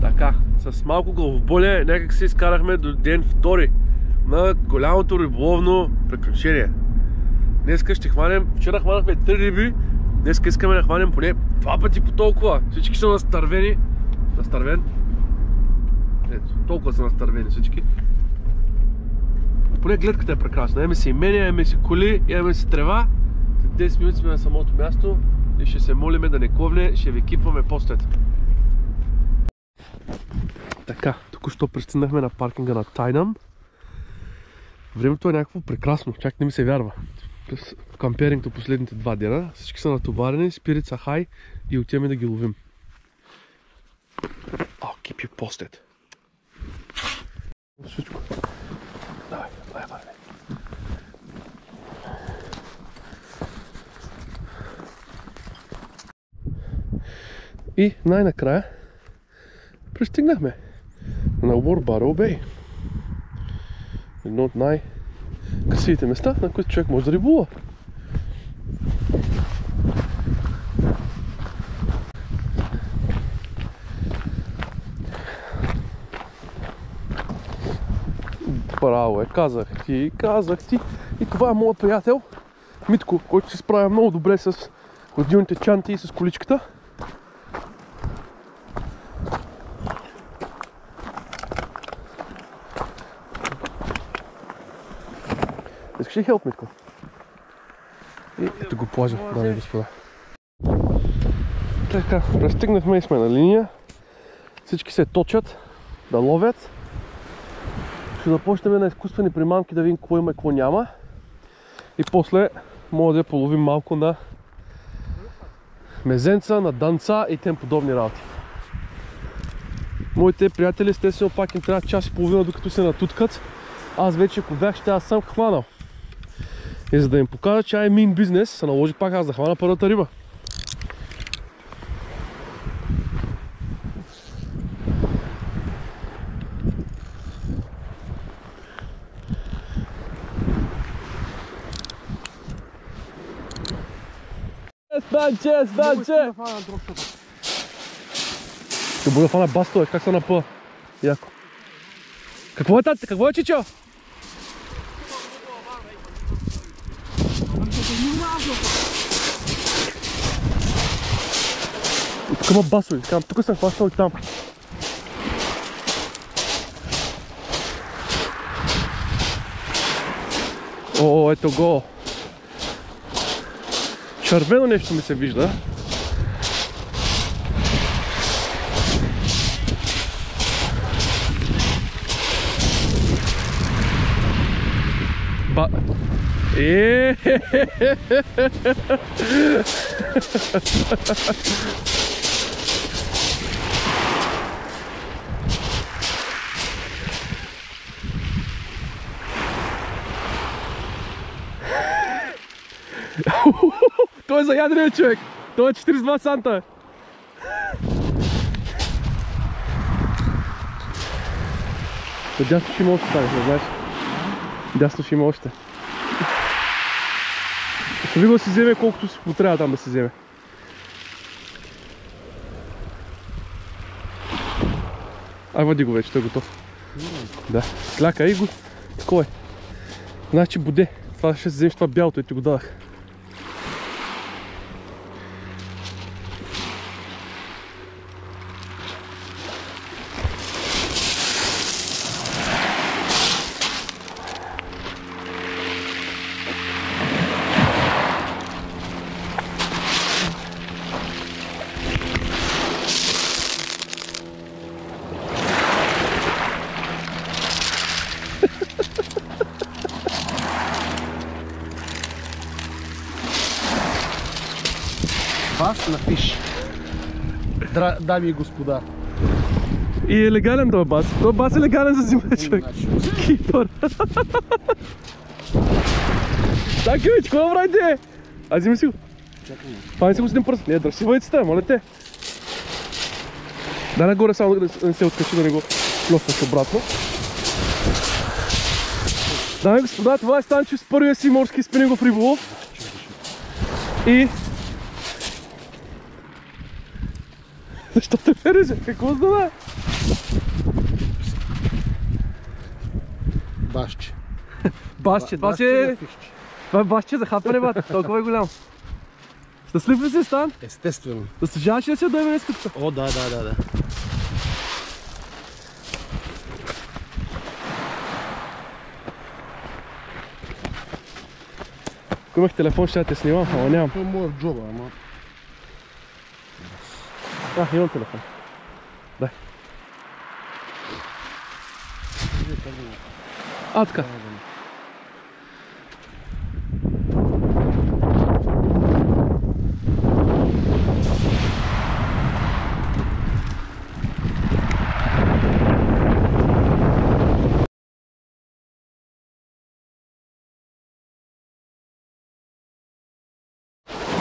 Така, с малко главоболие някак се изкарахме до ден втори на голямото риболовно приключение. Днеска ще хванем, вчера хванахме 3 риби, днеска искаме да хванем поне 2 пъти по толкова. Всички са настървени. Настървен? Ето, толкова са настървени всички. Поне гледката е прекрасна. Имаме си имения, имаме си коли, имаме си трева. След 10 минути сме на самото място и ще се молиме да не ковне, ще ви кипваме по-след. Така, току-що пристигнахме на паркинга на Тайнам. Времето е някакво прекрасно, чак не ми се вярва. Камперингто последните 2 дена. Всички са натоварени, спирит са хай и отиваме да ги ловим. I'll keep you posted. Всичко. Давай. И най-накрая пристигнахме на Warbarrow Bay. Едно от най-красивите места, на които човек може да рибува. Браво казах ти. И това е моят приятел Митко, който се справя много добре с ходилните чанти и с количката. Искаш ли хелп, Митко? И ето го плажа, дами и господа. Така, пристигнахме и сме на линия. Всички се точат да ловят. Ще започнем на изкуствени примамки да видим какво има и какво няма. И после може да половим малко на мезенца, на данца и тем подобни работи. Моите приятели, естествено, пак им трябва час и половина докато се натуткат. Аз вече, ако бях, ще аз съм хванал. И за да им покажа, че I mean business, се наложи пак аз да хвана първата риба. Банче! Ще бъде фана басто, как се напъва? Яко. Какво е, тати? Какво е, чичо? Тук има басови, тук съм хващал и там. О, ето го. Червено нещо ми се вижда. Той е за ядрен човек. Той е 42 санта. Дясно ще има още стане, не знаеш? Дясно ще има още. Ще ви го си вземе колкото си потребва там да се вземе. Ай, води го вече, той е готов. Да, кляка и го. Такова е. Значи буде. Това ще вземеш това бялото и ти го дадах. Бас на фиш. Дами и господа. И е легален този бас. Този бас е легален за зима, човек. Кипър. Так, Кивич, какво правите? А, взими си го. Чакай. Пани си го с един пръст. Не, дръж си въйцата, моля те. Дай нагоре само да не се откачи, да не го плюснеш обратно. Дами и господа, това е Станчо с първия си морски спинингов риболов. И... Защо те ме реже? Какво знае? Башче. Башче, това си е... Това е башче за хапане, бат. Толкова е голям. Щастлив ли си, Стан? Естествено. Заслужаваш ли да си отдойме днес като? О, да. Ако имах телефон, ще те снимам, ама нямам. Това е моят джоба, ама... Имам телефон. Дай. Така.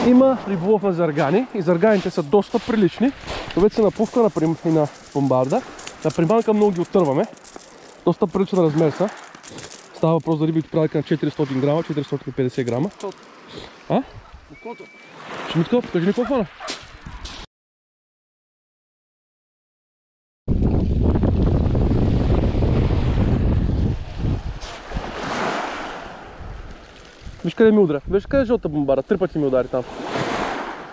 Има риболов на заргани и зарганите са доста прилични. Това вече се напувка и на бомбарда. На приманка много ги оттърваме. Доста приличен размер са. Става въпрос за риби прилика на 400 грама, 450 грама. А? Шмитко, покажи ми какво хвана. Виж къде ми удря. Виж къде е жълта бомбара. 3 пъти ми удари там.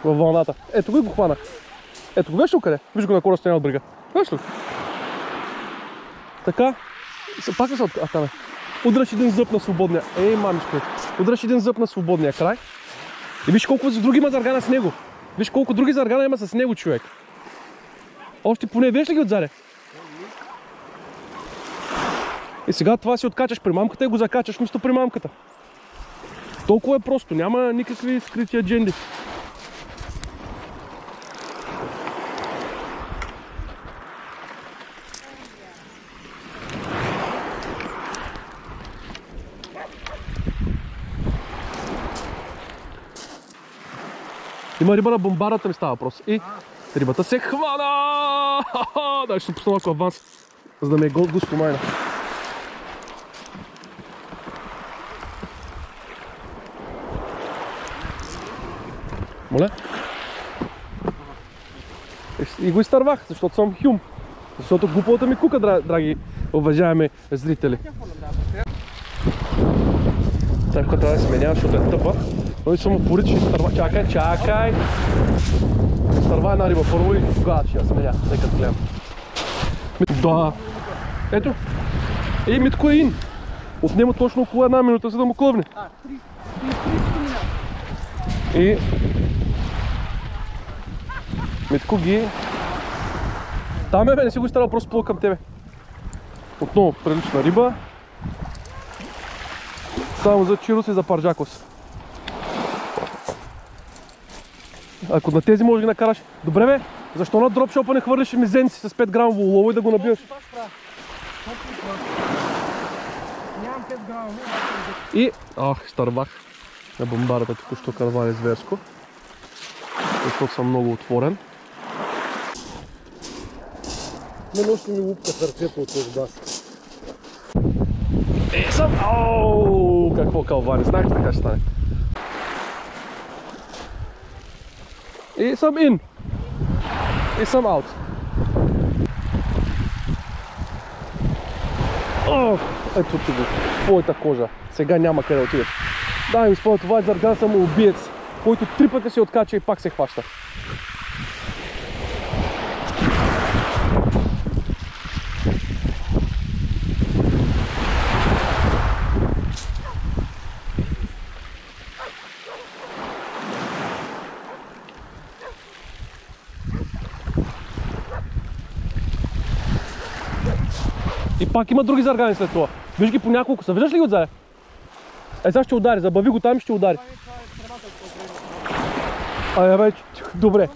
Във вълната. Ето го и го хванах. Ето го, виж ли къде? Виж го на кора стоя от брега. Виж ли? Така. Пак ли се откаме? Удряш един зъб на свободния. Ей, мамичко. Удряш един зъб на свободния край. И виж колко други има заргана с него. Виж колко други заргана има с него, човек. Още поне виж ли ги отзаде? И сега това си откачаш примамката и го закачаш вместо примамката. Толкова е просто, няма никакви скрити адженди. Има риба на бомбарата ми става въпрос. И рибата се хвана! Дай ще се пусна малко аванс, за да ми е густ по майна. Моля? И го изтървах, защото съм хюм. Защото глупавата ми кука, драги уважаеми зрители. Така трябва да се сменява, защото е тъпа. Но и съм упорит, ще изтърва. Чакай! Изтърва една риба първо и тогава ще я сменя, тъй като гледам. Да. Ето. Митко е ин. Отнема точно около една минута, за да му клъвне. И Митко ги... Там бе, не си го изтарал, просто плък към тебе. Отново прилична риба. Само за чирус и за парджакос. Ако на тези може да ги накараш... Добре бе, защо на дропшопа не хвърлиш мизенци с 5 грамово улово и да го набиваш? Нямам 5 грама. И... изтървах на бомбарата току-що карване зверско. Защото съм много отворен. Мен още ми лупка сърцето от този бас. Съм... Какво калвани, знаех така ще стане. И съм ин. И съм аут. Ето ти го, твоята кожа. Сега няма къде да отиде. Да, ми спомня, това е зарган самоубиец, който 3 пъти се откача и пак се хваща. И пак има други заргани след това. Виж ги по няколко са. Виждаш ли ги отзаде? Сега ще удари. Забави го там и ще удари. Вече. Добре.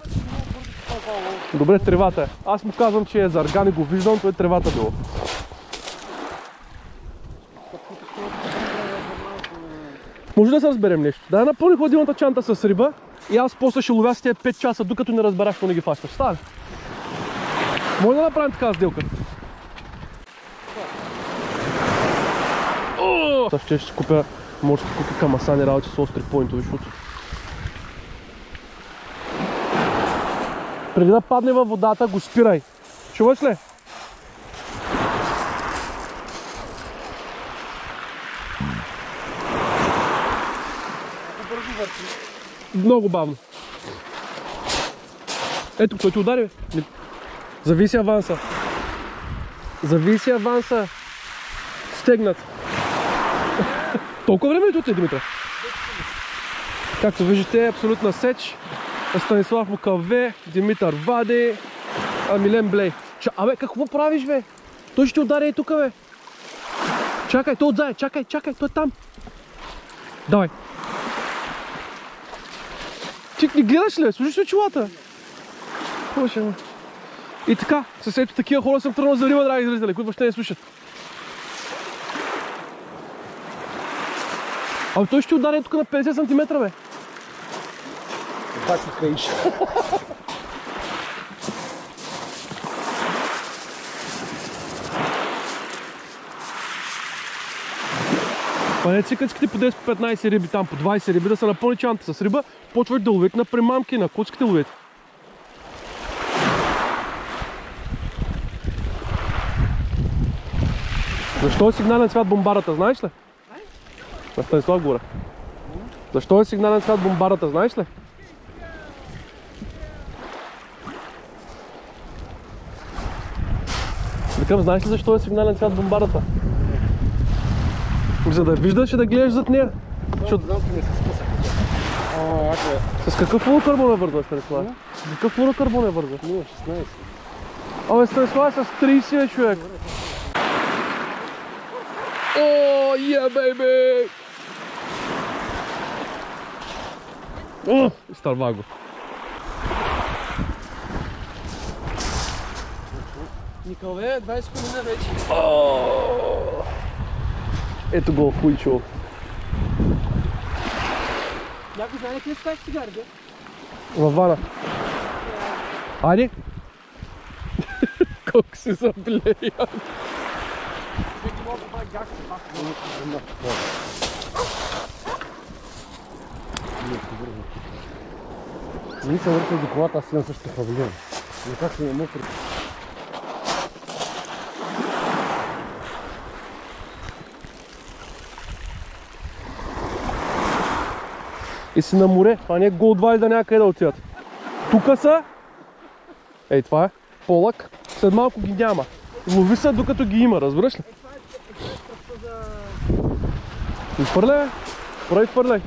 Добре, тревата е. Аз му казвам, че е зарган и го виждам, той е тревата било. Може да се разберем нещо. Да я напълни хладилната чанта с риба и аз после ще ловя с тия 5 часа, докато не разберах, какво не ги фащаш. Стане. Може да направим такава сделка. Ще си купя морски куки камасани работи с остри поинтови шути. Преди да падне във водата, го спирай. Чуваш ли? Много бавно. Ето, той ти удари, бе. Зависи аванса. Зависи аванса. Стегнат. Толкова време ли тут е, Димитър? Както виждате, абсолютна сеч. Станислав Мукаве, Димитър Вади, Милен Блей. Абе, какво правиш, бе? Той ще ти удари и тука, бе. Чакай, той отзад, чакай, той е там. Давай. Ти не гледаш ли? Служиш ли очилата? И така, с ето такива хора съм тръгнал за Рима, драги зрители, които въобще не слушат. Абе, той ще удари тук на 50 см, бе. Пак се каиш. Па не цикачките по 10-15 риби, там по 20 риби, да се напълни чанта с риба, почваш да ловите на примамки, на куцките ловите. Защо е сигнален цвят бомбарата, знаеш ли? На Станислав Гора. Защо е сигнален цвят бомбарата, знаеш ли? Викам, знаеш ли защо е сигнален цвят бомбарата? За да виждаш и да гледаш зад нея. С какъв флуорокарбон е вързва, Станислав? С какъв флуорокарбон е вързва? 16. Абе, Станислав е с 30, човек. О, бейби! Изтърва го. Николе, 20 година вече. Ето го, хуйчо. Някой знае къде са тази цигари, бе? Във вана. Айде! Колко си заблеян. Веки мога да бъде гак се пака. Не се върши до колата, аз имам също павилион. Но как се не мога? И си на море, това не е Голдвайс да някъде да отидат. Тука са. Ей, това е полък. След малко ги няма. Лови се докато ги има, разбираш ли? Изхвърляй, бе. Пора изхвърляй.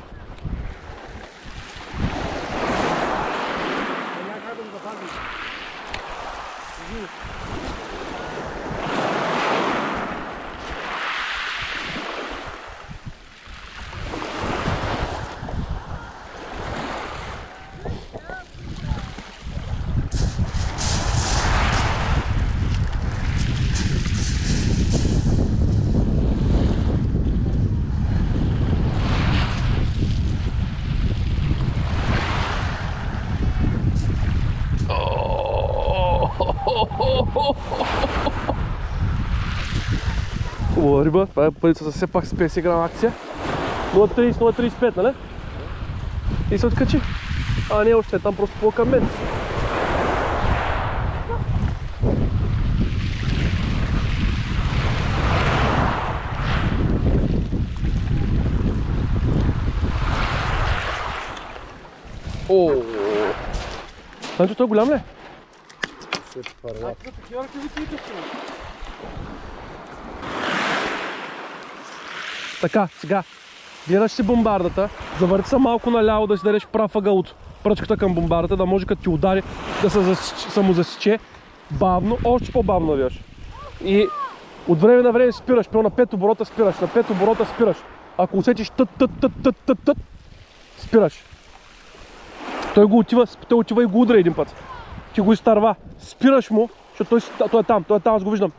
Хубава риба, това е парица за все пак с 50 грама акция. 0.30, 0.35, нали? И се откачи. А, не, още е там просто по към мен. Санчо, той е голям ли? Такива ръкавици и такива. Така, сега. Гледаш си бомбардата, завърти се малко наляво да си дадеш прав ъгъл от пръчката към бомбардата, да може като ти удари да се самозасече бавно, още по-бавно навиваш. И от време на време спираш, на 5 оборота спираш, на 5 оборота спираш. Ако усетиш тът, спираш. Той отива и го удра един път. Ти го изтърва. Спираш му, защото той е там, аз го виждам.